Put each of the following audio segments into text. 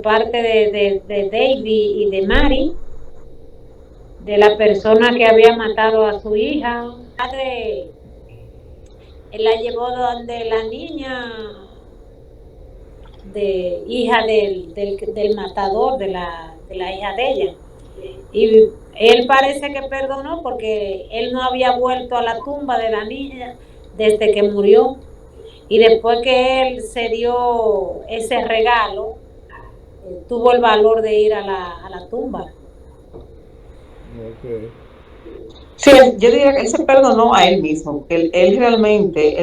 parte de David y de Mary, de la persona que había matado a su hija. Padre, él la llevó donde la niña de hija del matador de la hija de ella. Y él parece que perdonó porque él no había vuelto a la tumba de la niña desde que murió. Y después que él se dio ese regalo, tuvo el valor de ir a la tumba. Ok. Sí, yo diría que él se perdonó a él mismo, porque él realmente,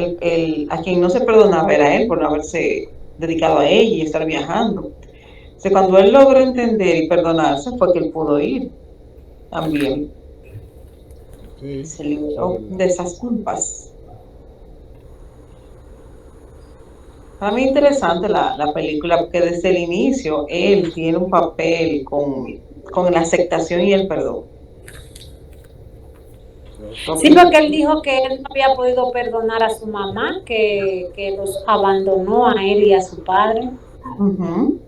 a quien no se perdonaba era él por no haberse dedicado a ella y estar viajando. O sea, cuando él logró entender y perdonarse fue que él pudo ir también. Sí, Se eso es liberó verdad. de esas culpas. Para mí es interesante la película porque desde el inicio él tiene un papel con la aceptación y el perdón. Sí, Ok. porque él dijo que él no había podido perdonar a su mamá, que los abandonó a él y a su padre. Ujú.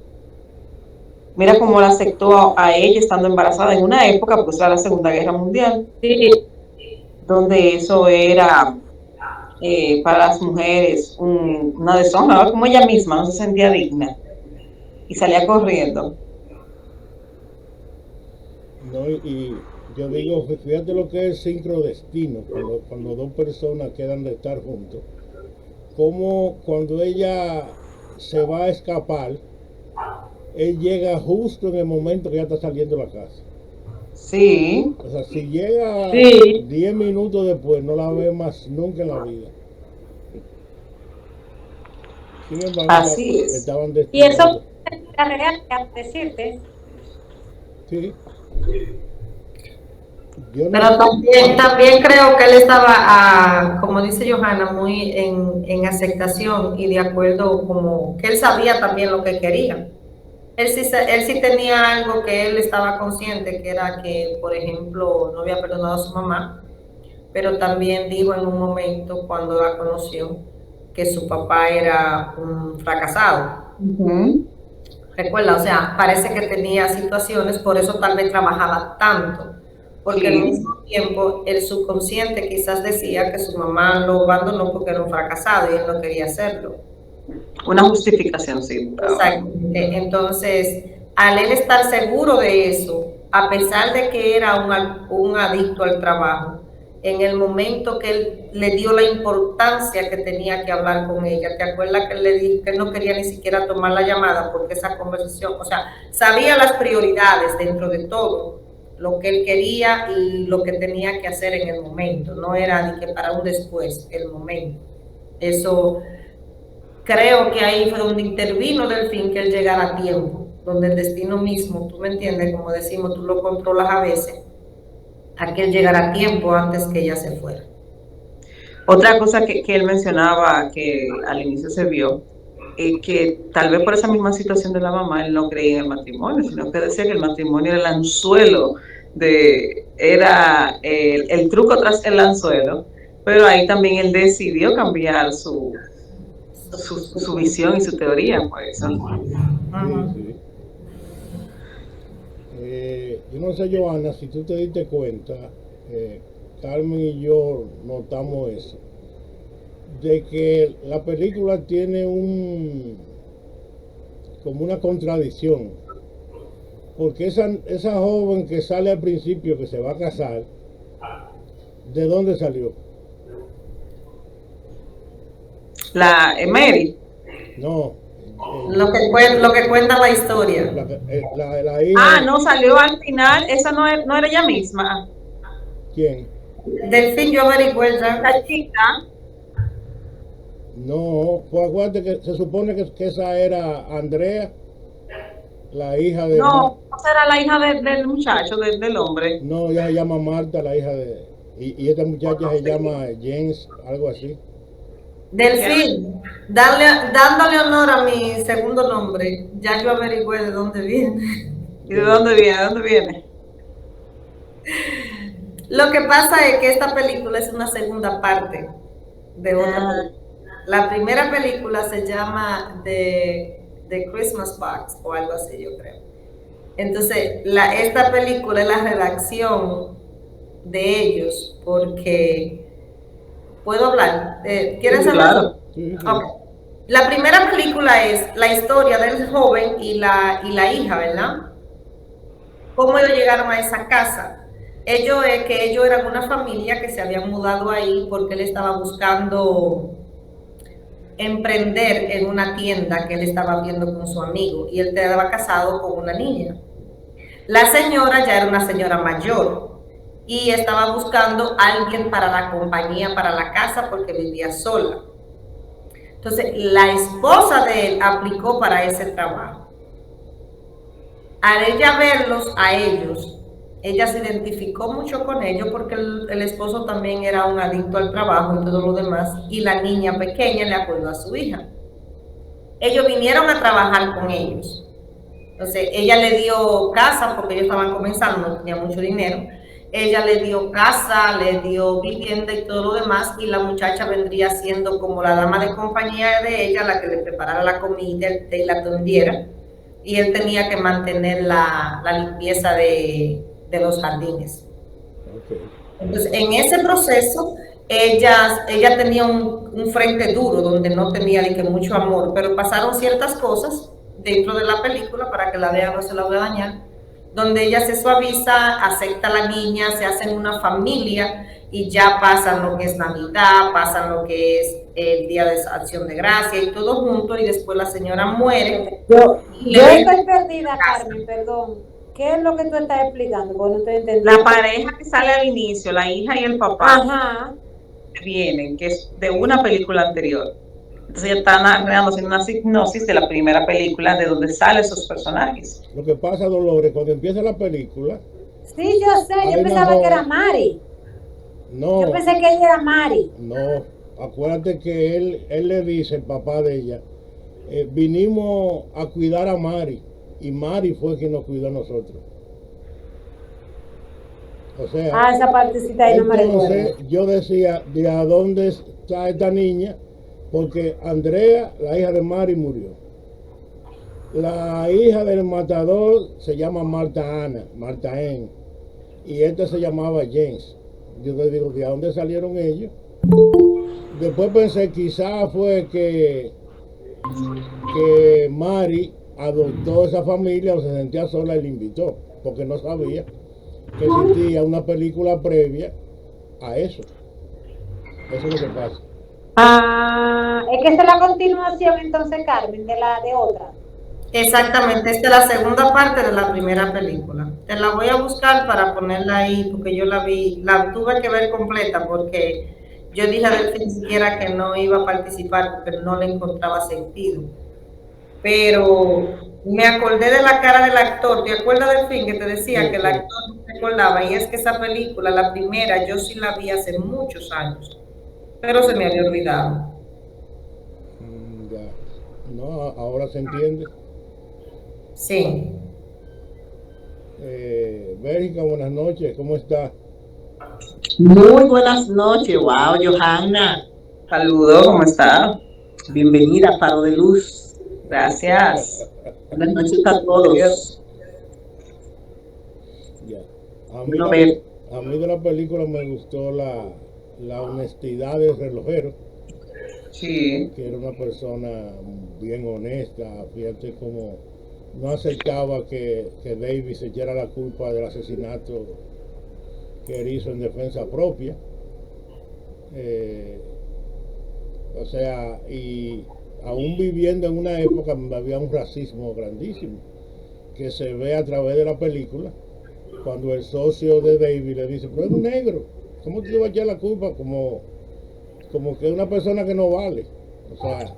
Mira cómo la aceptó a ella estando embarazada en una época, pues era la Segunda Guerra Mundial, Sí, donde eso era para las mujeres una deshonra, ¿no? Como ella misma no se sentía digna y salía corriendo. No, y yo digo, fíjate lo que es sincrodestino, cuando dos personas quedan de estar juntos. Como cuando ella se va a escapar, él llega justo en el momento que ya está saliendo de la casa. Sí, O sea, si llega sí. 10 minutos después, no la ve más nunca en la vida. Sin embargo, así es. estaban Y eso destinados. es la real, decirte. Sí, yo no Pero sé. también creo que él estaba, como dice Johanna, muy en aceptación y de acuerdo, como que él sabía también lo que quería. Él sí tenía algo que él estaba consciente, que era que, por ejemplo, no había perdonado a su mamá, pero también dijo en un momento cuando la conoció que su papá era un fracasado. Ujú. Recuerda, o sea, parece que tenía situaciones, por eso tal vez trabajaba tanto, porque al Sí, mismo tiempo el subconsciente quizás decía que su mamá lo abandonó porque era un fracasado y él no quería hacerlo. una justificación, sí, buscaba. Exactamente. Entonces, al él estar seguro de eso, a pesar de que era un adicto al trabajo, en el momento que él le dio la importancia que tenía que hablar con ella, ¿te acuerdas que él le dijo que él no quería ni siquiera tomar la llamada porque esa conversación, o sea, sabía las prioridades dentro de todo, lo que él quería y lo que tenía que hacer en el momento, no era ni que para un después, el momento. Eso creo que ahí fue donde intervino Delfín que él llegara a tiempo, donde el destino mismo, tú me entiendes, como decimos, tú lo controlas a veces, a que él llegara a tiempo antes que ella se fuera. Otra cosa que él mencionaba que al inicio se vio, que tal vez por esa misma situación de la mamá, él no creía en el matrimonio, sino que decía que el matrimonio era el anzuelo, era el truco tras el anzuelo, pero ahí también él decidió cambiar su visión y su teoría por eso. Sí, Ajá. sí. Yo no sé, Joana, si tú te diste cuenta, eh, Carmen y yo notamos eso, de que la película tiene como una contradicción, porque esa joven que sale al principio, que se va a casar, ¿de dónde salió? La Mary, No, Lo que cuenta la historia. la hija de... no salió al final, esa no era ella misma, ¿Quién? Delfín, yo averigüé la ya. chica, No, pues acuérdate que se supone que esa era Andrea, la hija de... no, esa era la hija del muchacho, del hombre. No, ella se llama Marta, la hija de... Y esta muchacha No se sé llama quién. James, algo así. Delfín, dándole honor a mi segundo nombre, ya yo averigüé de dónde viene. ¿Y de dónde viene? ¿De dónde viene? Lo que pasa es que esta película es una segunda parte de otra Ah, película. La primera película se llama The Christmas Box o algo así, yo creo. Entonces, esta película es la redacción de ellos, porque ¿puedo hablar? ¿Quieres hablar? Claro. Sí, sí. Okay. La primera película es la historia del joven y la hija, ¿verdad? ¿Cómo ellos llegaron a esa casa? Ellos eran una familia que se habían mudado ahí porque él estaba buscando emprender en una tienda que él estaba viendo con su amigo, y él estaba casado con una niña. La señora ya era una señora mayor y estaba buscando a alguien para la compañía, para la casa, porque vivía sola. Entonces, la esposa de él aplicó para ese trabajo. Al ella verlos a ellos, ella se identificó mucho con ellos porque el esposo también era un adicto al trabajo y todo lo demás, y la niña pequeña le apoyó a su hija. Ellos vinieron a trabajar con ellos. Entonces, ella le dio casa porque ellos estaban comenzando, no tenía mucho dinero. Ella le dio casa, le dio vivienda y todo lo demás, y la muchacha vendría siendo como la dama de compañía de ella, la que le preparara la comida y la atendiera, y él tenía que mantener la limpieza de los jardines. Okay. Entonces, en ese proceso, ella tenía un frente duro donde no tenía ni que mucho amor, pero pasaron ciertas cosas dentro de la película, para que la vean, no se la voy a dañar, donde ella se suaviza, acepta a la niña, se hacen una familia y ya pasan lo que es Navidad, pasan lo que es el Día de Acción de Gracia y todo junto, y después la señora muere. Yo estoy perdida, Carmen, perdón. ¿Qué es lo que tú estás explicando? Porque no estoy entendiendo. La pareja que sale al inicio, la hija y el papá, Ajá. vienen, que es de una película anterior. Entonces ella está narrando, haciendo una hipnosis de la primera película, de donde salen esos personajes. Lo que pasa, Dolores, cuando empieza la película... Sí, yo sé, yo pensaba que era Mari. No. Yo pensé que ella era Mari. No, acuérdate que él le dice, el papá de ella, vinimos a cuidar a Mari, y Mari fue quien nos cuidó a nosotros. O sea, esa partecita ahí no me recuerdo. Entonces yo decía, ¿de a dónde está esta niña? Porque Andrea, la hija de Mari, murió. La hija del matador se llama Marta Ann, y esta se llamaba James. Yo le digo, ¿de dónde salieron ellos? Después pensé, quizás fue que Mari adoptó esa familia o se sentía sola y la invitó, porque no sabía que existía una película previa a eso. Eso es lo que pasa. Es que esta es la continuación entonces, Carmen, de otra. Exactamente, esta es la segunda parte de la primera película. Te la voy a buscar para ponerla ahí, porque yo la vi, la tuve que ver completa, porque yo dije a Delfín siquiera que no iba a participar porque no le encontraba sentido. Pero me acordé de la cara del actor. ¿Te acuerdas, Delfín, que te decía que el actor no me acordaba? Y es que esa película, la primera, yo sí la vi hace muchos años, pero se me había olvidado. Ya. No, ahora se entiende. Sí. Bélgica, buenas noches, ¿cómo está? Muy buenas noches, wow, Johanna. Saludos, ¿cómo está? Bienvenida, Faro de Luz. Gracias. Buenas noches a todos. Ya. Bueno, ver. A mí de la película me gustó la honestidad del relojero, Sí. que era una persona bien honesta. Fíjate cómo no aceptaba que David se echara la culpa del asesinato que él hizo en defensa propia. O sea, y aún viviendo en una época donde había un racismo grandísimo, que se ve a través de la película, cuando el socio de David le dice, pero es un negro, ¿cómo te va a echar la culpa? Como que es una persona que no vale. O sea,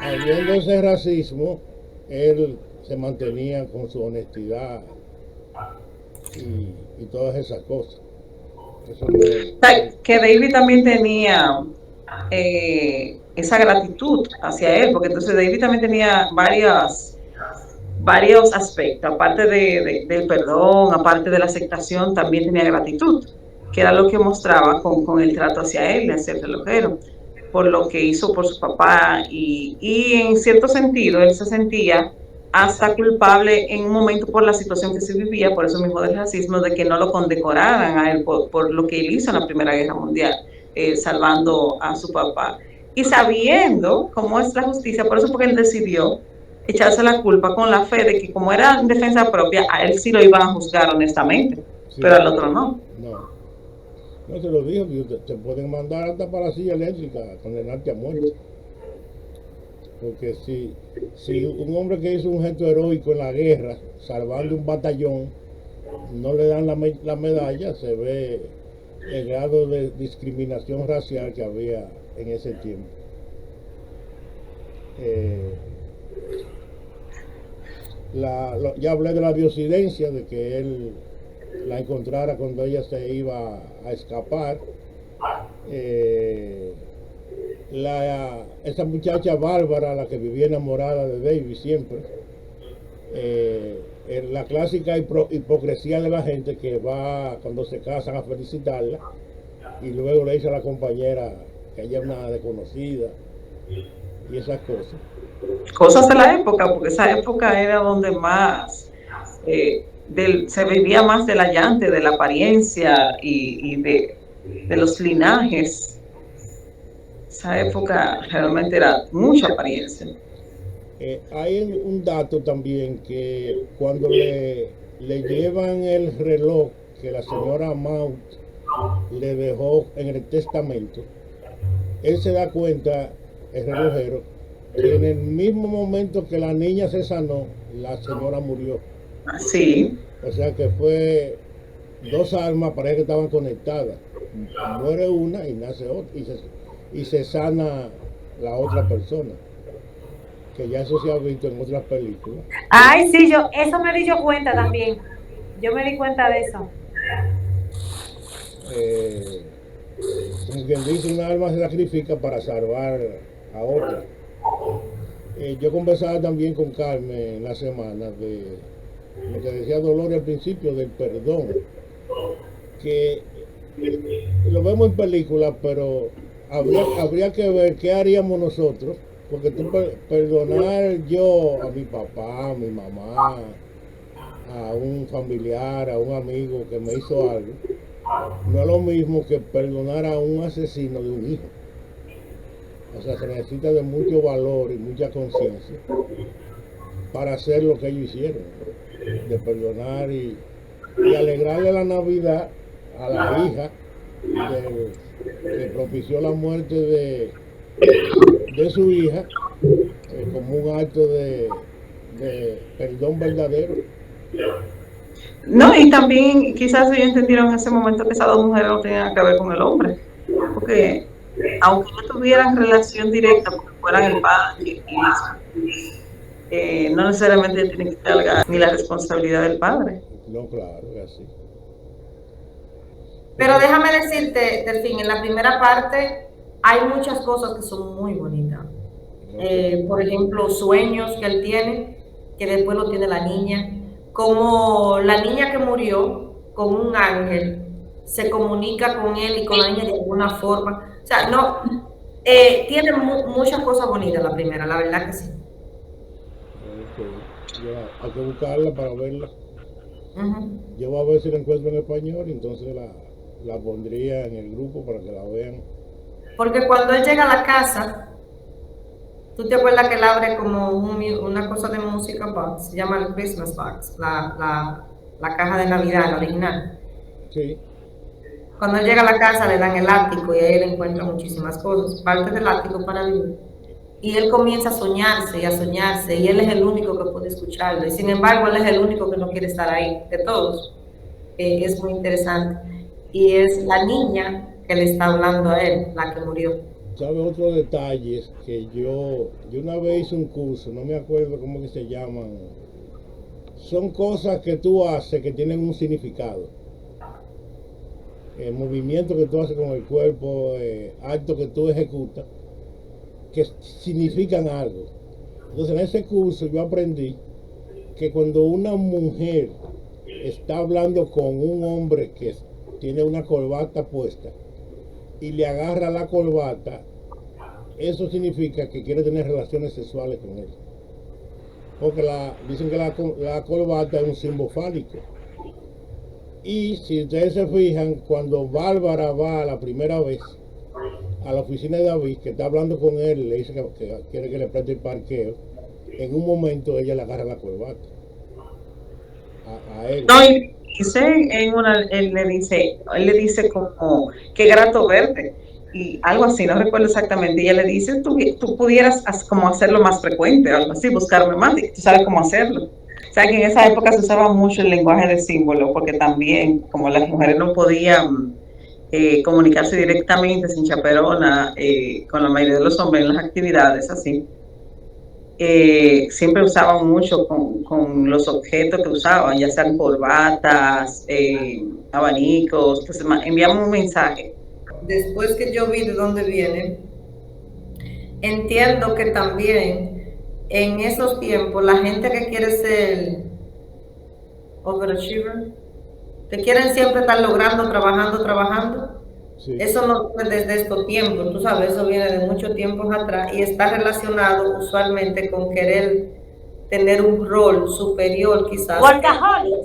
habiendo ese racismo, él se mantenía con su honestidad y todas esas cosas. Eso que David también tenía esa gratitud hacia él, porque entonces David también tenía varios aspectos, aparte del perdón, aparte de la aceptación, también tenía gratitud, que era lo que mostraba con el trato hacia él, de ser relojero. por lo que hizo por su papá y en cierto sentido él se sentía hasta culpable en un momento por la situación que se vivía, por eso mismo del racismo, de que no lo condecoraran a él por lo que él hizo en la Primera Guerra Mundial, salvando a su papá. Y sabiendo cómo es la justicia, por eso porque él decidió echarse la culpa con la fe de que como era en defensa propia, a él sí lo iban a juzgar honestamente, Sí. pero al otro no. No se lo dijo, que te pueden mandar hasta para la silla eléctrica, condenarte a muerte. Porque si un hombre que hizo un gesto heroico en la guerra, salvando un batallón, no le dan la medalla, se ve el grado de discriminación racial que había en ese tiempo. Ya hablé de la diosidencia, de que él la encontrara cuando ella se iba a escapar. Esa muchacha Bárbara, la que vivía enamorada de David siempre, la clásica hipocresía de la gente que va cuando se casan a felicitarla y luego le dice a la compañera que ella es una desconocida y esas cosas. Cosas de la época, porque esa época era donde más se vivía más del allante, de la apariencia y de los linajes. Esa época realmente era mucha apariencia. Hay un dato también que cuando le llevan el reloj que la señora Mount le dejó en el testamento, él se da cuenta, el relojero, que en el mismo momento que la niña se sanó, la señora murió. Sí. O sea que fue dos almas, parece que estaban conectadas. Muere una y nace otra, y se sana la otra persona. Que ya eso se ha visto en otras películas. Ay, sí, eso me di yo cuenta también. Yo me di cuenta de eso. Como quien dice, una alma se sacrifica para salvar a otra. Yo conversaba también con Carmen en la semana de lo que decía Dolores al principio del perdón, que lo vemos en películas, pero habría que ver qué haríamos nosotros, porque tú perdonar yo a mi papá, a mi mamá, a un familiar, a un amigo que me hizo algo, no es lo mismo que perdonar a un asesino de un hijo. O sea, se necesita de mucho valor y mucha conciencia para hacer lo que ellos hicieron, ¿no? De perdonar y alegrarle la Navidad a la hija que propició la muerte de su hija, como un acto de perdón verdadero. No, y también quizás ellos entendieron en ese momento que esas dos mujeres no tenían que ver con el hombre, porque aunque no tuvieran relación directa, porque fueran el padre y eso, no necesariamente tienen que cargar ni la responsabilidad del padre. No, claro, es así. Pero déjame decirte, Delfín, en la primera parte hay muchas cosas que son muy bonitas. Por ejemplo, sueños que él tiene, que después lo tiene la niña, como la niña que murió con un ángel se comunica con él y con la niña de alguna forma. O sea, no, tiene muchas cosas bonitas la primera, la verdad que sí. Hay que buscarla para verla. Yo voy a ver si la encuentro en español y entonces la pondría en el grupo para que la vean. Porque cuando él llega a la casa, ¿tú te acuerdas que él abre como una cosa de música box? Se llama el Christmas box, la caja de Navidad, la original. Sí. Cuando él llega a la casa le dan el ático y ahí él encuentra muchísimas cosas, parte del ático para vivir. Y él comienza a soñarse y él es el único que puede escucharlo. Y sin embargo, él es el único que no quiere estar ahí, de todos. Es muy interesante. Y es la niña que le está hablando a él, la que murió. ¿Sabe otro detalle? Que yo una vez hice un curso, no me acuerdo cómo que se llaman. Son cosas que tú haces que tienen un significado. El movimiento que tú haces con el cuerpo, actos que tú ejecutas, que significan algo. Entonces en ese curso yo aprendí que cuando una mujer está hablando con un hombre que tiene una corbata puesta y le agarra la corbata, eso significa que quiere tener relaciones sexuales con él. Porque dicen que la corbata es un símbolo fálico. Y si ustedes se fijan, cuando Bárbara va la primera vez a la oficina de David, que está hablando con él, le dice que quiere que le preste el parqueo, en un momento ella le agarra la corbata a él. No, y dice él le dice como, qué grato verte, y algo así, no recuerdo exactamente, y ella le dice, tú pudieras como hacerlo más frecuente, algo así, buscarme más, y tú sabes cómo hacerlo. O sea, que en esa época se usaba mucho el lenguaje de símbolo, porque también, como las mujeres no podían comunicarse directamente sin chaperona con la mayoría de los hombres en las actividades así, siempre usaban mucho con los objetos que usaban, ya sean corbatas, abanicos, pues enviamos un mensaje. Después que yo vi de dónde viene, entiendo que también en esos tiempos la gente que quiere ser overachiever, que quieren siempre estar logrando, trabajando, sí. Eso no es desde estos tiempos, tú sabes, eso viene de muchos tiempos atrás y está relacionado usualmente con querer tener un rol superior quizás. Workaholic,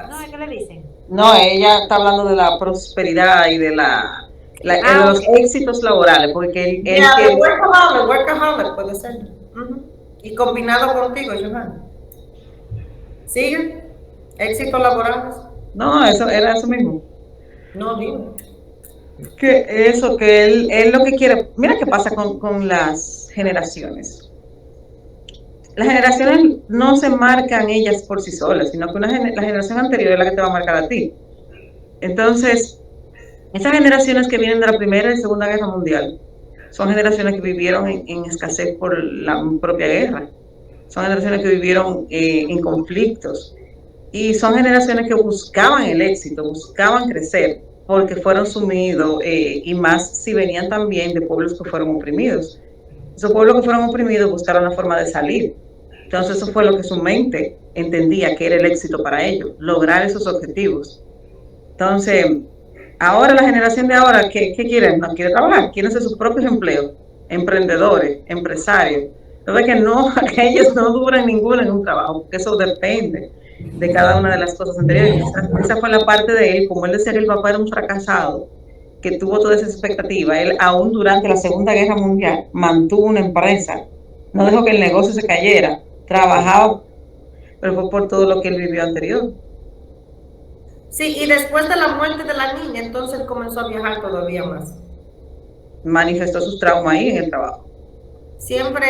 ¿no es que le dicen? No, ella está hablando de la prosperidad y de de los éxitos laborales, porque workaholic puede ser. Y combinado contigo, Johanna. ¿Sigue? ¿Éxitos laborales? No, eso era eso mismo. No, digo. Que él lo que quiere, mira qué pasa con las generaciones. Las generaciones no se marcan ellas por sí solas, sino que la generación anterior es la que te va a marcar a ti. Entonces, esas generaciones que vienen de la Primera y Segunda Guerra Mundial son generaciones que vivieron en escasez por la propia guerra. Son generaciones que vivieron en conflictos. Y son generaciones que buscaban el éxito, buscaban crecer, porque fueron sumidos, y más si venían también de pueblos que fueron oprimidos. Esos pueblos que fueron oprimidos buscaron la forma de salir. Entonces eso fue lo que su mente entendía que era el éxito para ellos, lograr esos objetivos. Entonces, ahora la generación de ahora, ¿qué quieren? No quiere trabajar, quieren ser sus propios empleos, emprendedores, empresarios. Entonces que ellos no duran ninguno en un trabajo, porque eso depende de cada una de las cosas anteriores. Esa fue la parte de él, como él decía que el papá era un fracasado, que tuvo toda esa expectativa. Él, aún durante la Segunda Guerra Mundial, mantuvo una empresa, no dejó que el negocio se cayera, trabajaba, pero fue por todo lo que él vivió anterior. Sí, y después de la muerte de la niña, entonces comenzó a viajar todavía más. Manifestó sus traumas ahí en el trabajo. Siempre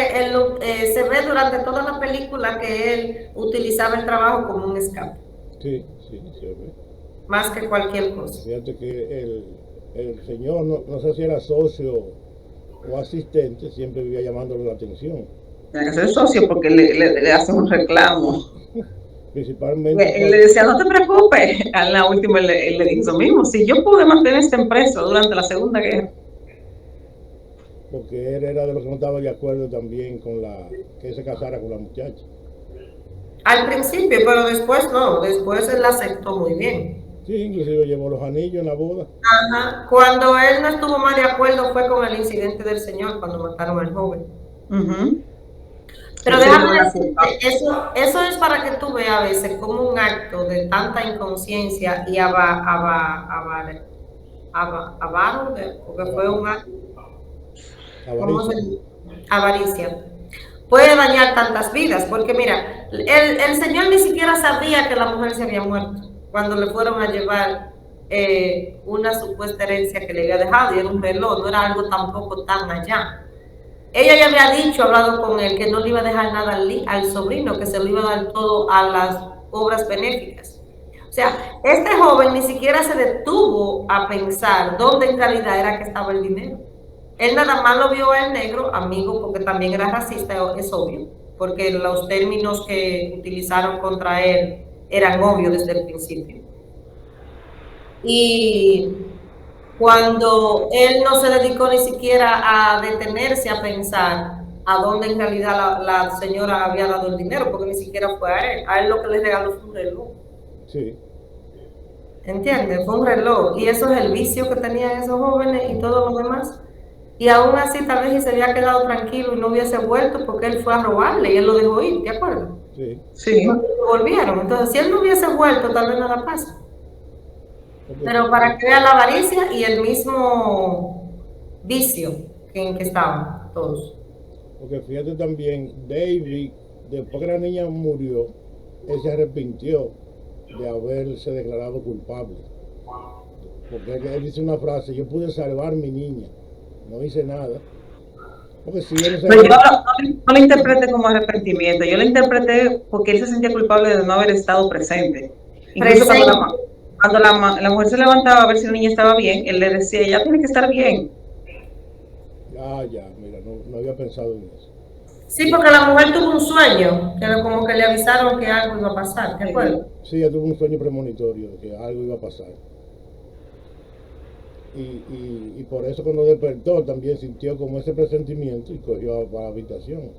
se ve durante toda la película que él utilizaba el trabajo como un escape. Sí, siempre. Más que cualquier cosa. Fíjate que el señor, no sé si era socio o asistente, siempre vivía llamándole la atención. Tiene que ser socio porque le hacen un reclamo. Principalmente. Él le decía, no te preocupes. A la última él le dijo lo mismo. Si yo pude mantener esta empresa durante la Segunda Guerra. Porque él era de los que no estaba de acuerdo también con que se casara con la muchacha. Al principio, pero después no. Después él la aceptó muy bien. Sí, inclusive llevó los anillos en la boda. Ajá. Cuando él no estuvo más de acuerdo fue con el incidente del señor, cuando mataron al joven. Pero déjame decirte, eso es para que tú veas a veces como un acto de tanta inconsciencia y porque fue un acto, avaricia, puede dañar tantas vidas, porque mira, el señor ni siquiera sabía que la mujer se había muerto cuando le fueron a llevar una supuesta herencia que le había dejado, y era un reloj, no era algo tampoco tan allá. Ella ya había hablado con él que no le iba a dejar nada al sobrino, que se lo iba a dar todo a las obras benéficas. O sea, este joven ni siquiera se detuvo a pensar dónde en realidad era que estaba el dinero. Él nada más lo vio al negro, amigo, porque también era racista, es obvio, porque los términos que utilizaron contra él eran obvios desde el principio. Y cuando él no se dedicó ni siquiera a detenerse a pensar a dónde en realidad la señora había dado el dinero, porque ni siquiera fue a él lo que le regaló fue un reloj. Sí. ¿Entiendes? Fue un reloj, y eso es el vicio que tenían esos jóvenes y todo lo demás. Y aún así tal vez se había quedado tranquilo y no hubiese vuelto porque él fue a robarle y él lo dejó ir, ¿te acuerdas? Sí. Sí. Volvieron. Entonces, si él no hubiese vuelto, tal vez nada pasa. Porque- Pero para que vea la avaricia y el mismo vicio en que estaban todos. Porque fíjate también, David, después que la niña murió, él se arrepintió de haberse declarado culpable. Porque él dice una frase, yo pude salvar a mi niña, no hice nada. Porque si él no se Pero yo no lo interpreté como arrepentimiento, yo lo interpreté porque él se sentía culpable de no haber estado presente. Incluso cuando la mujer se levantaba a ver si la niña estaba bien, él le decía, ella tiene que estar bien. Ah, ya, mira, no había pensado en eso. Sí, porque la mujer tuvo un sueño, que como que le avisaron que algo iba a pasar, ¿te acuerdas? Sí, ella tuvo un sueño premonitorio de que algo iba a pasar. Y por eso cuando despertó también sintió como ese presentimiento y cogió para la habitación.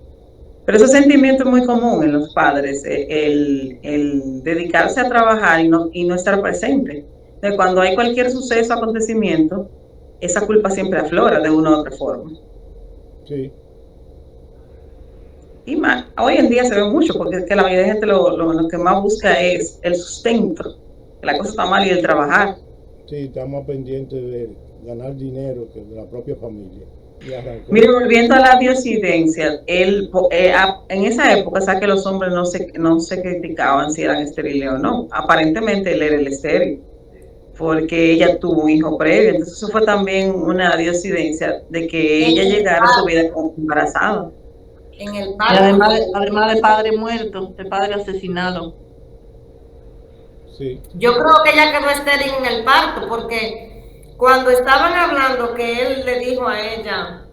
Pero ese sentimiento es muy común en los padres, el dedicarse a trabajar y no estar presente. De cuando hay cualquier suceso, acontecimiento, esa culpa siempre aflora de una u otra forma. Sí, Y más, hoy en día se ve mucho, porque es que la mayoría de gente lo que más busca es el sustento, que la cosa está mal y el trabajar. sí, está más pendiente de ganar dinero que de la propia familia. Y arrancó. Mire, volviendo a la diosidencia, en esa época, ¿sabes que los hombres no se criticaban si eran estériles o no? Aparentemente él era el estéril, porque ella tuvo un hijo previo, entonces eso fue también una diosidencia de que ella llegara a su vida como embarazada. En el Y parto. además de padre muerto, de padre asesinado. Sí, Yo creo que ella quedó estéril en el parto, porque cuando estaban hablando, que él le dijo a ella,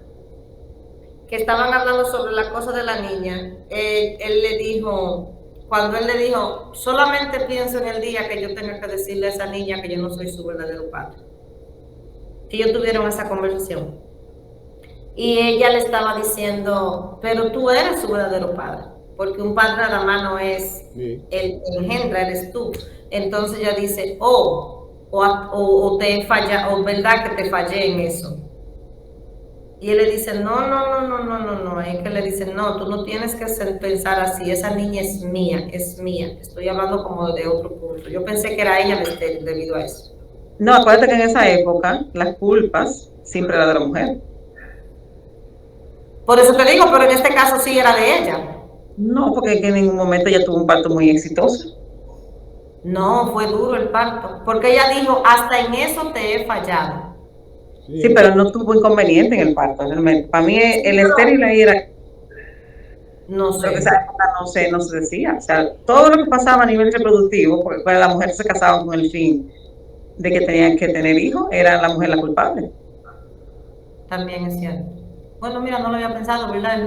que estaban hablando sobre la cosa de la niña, él le dijo, cuando él le dijo, solamente pienso en el día que yo tenga que decirle a esa niña que yo no soy su verdadero padre. Que ellos tuvieron esa conversación. Y ella le estaba diciendo, pero tú eres su verdadero padre, porque un padre nada más no es sí. el que engendra, eres tú. Entonces ella dice, o te he fallado, o verdad que te fallé en eso. Y él le dice, no, es que le dice, no, tú no tienes que pensar así, esa niña es mía, estoy hablando como de otro punto. Yo pensé que era ella la estéril debido a eso. No, acuérdate que en esa época las culpas siempre eran de la mujer. Por eso te digo, pero en este caso sí era de ella. No, porque en ningún momento ella tuvo un parto muy exitoso. No, fue duro el parto, porque ella dijo, hasta en eso te he fallado. Sí, pero no tuvo inconveniente en el parto, realmente. Para mí el estéril ahí era, No creo que sé. esa época no se decía. O sea, todo lo que pasaba a nivel reproductivo, porque cuando las mujeres se casaban con el fin de que tenían que tener hijos, era la mujer la culpable. También es cierto. Bueno, mira, no lo había pensado, ¿verdad?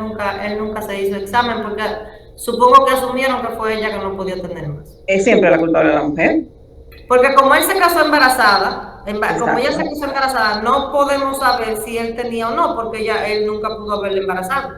Él nunca se hizo examen porque supongo que asumieron que fue ella que no podía tener más. Es siempre la culpable de la mujer. Porque como él se casó embarazada, como ella se Exacto. casó embarazada, no podemos saber si él tenía o no, porque él nunca pudo haberle embarazado.